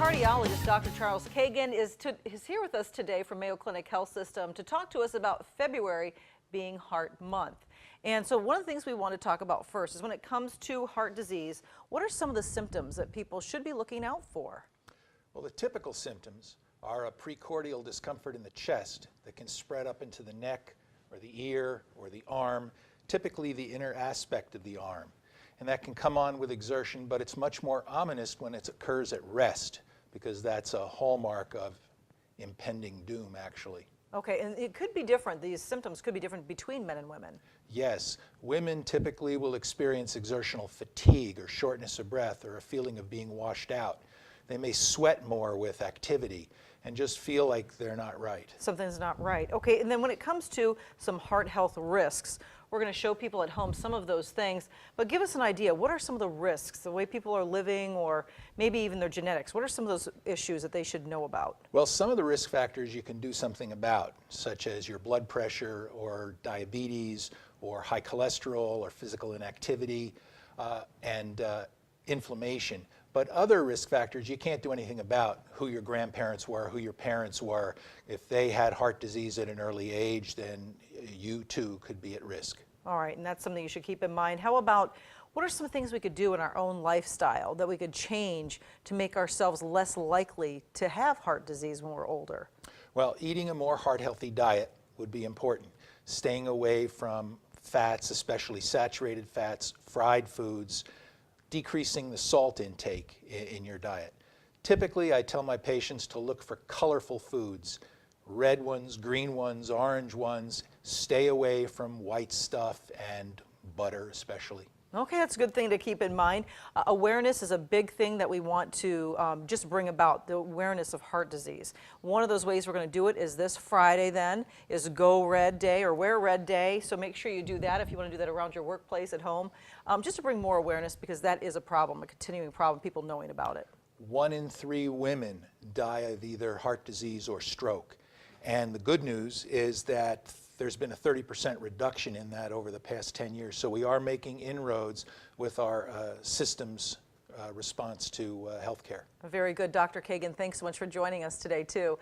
Cardiologist Dr. Charles Cagin is here with us today from Mayo Clinic Health System to talk to us about February being Heart Month. And so one of the things we want to talk about first is when it comes to heart disease, what are some of the symptoms that people should be looking out for? Well, the typical symptoms are a precordial discomfort in the chest that can spread up into the neck or the ear or the arm, typically the inner aspect of the arm. And that can come on with exertion, but it's much more ominous when it occurs at rest, because that's a hallmark of impending doom, actually. Okay, and it could be different. These symptoms could be different between men and women. Yes, women typically will experience exertional fatigue or shortness of breath or a feeling of being washed out. They may sweat more with activity and just feel like they're not right. Something's not right. Okay, and then when it comes to some heart health risks, we're going to show people at home some of those things, but give us an idea. What are some of the risks, the way people are living, or maybe even their genetics? What are some of those issues that they should know about? Well, some of the risk factors you can do something about, such as your blood pressure or diabetes or high cholesterol or physical inactivity and inflammation. But other risk factors you can't do anything about: who your grandparents were, who your parents were. If they had heart disease at an early age, then you too could be at risk. All right, and that's something you should keep in mind. How about, what are some things we could do in our own lifestyle that we could change to make ourselves less likely to have heart disease when we're older? Well, eating a more heart-healthy diet would be important. Staying away from fats, especially saturated fats, fried foods, decreasing the salt intake in your diet. Typically, I tell my patients to look for colorful foods: red ones, green ones, orange ones. Stay away from white stuff and butter especially. Okay, that's a good thing to keep in mind. Awareness is a big thing that we want to just bring about, the awareness of heart disease. One of those ways we're going to do it is this Friday then, is Go Red Day or Wear Red Day. So make sure you do that if you want to do that around your workplace, at home, just to bring more awareness, because that is a problem, a continuing problem, people knowing about it. 1 in 3 women die of either heart disease or stroke. And the good news is that there's been a 30% reduction in that over the past 10 years. So we are making inroads with our systems response to healthcare. Very good, Dr. Cagin. Thanks so much for joining us today, too.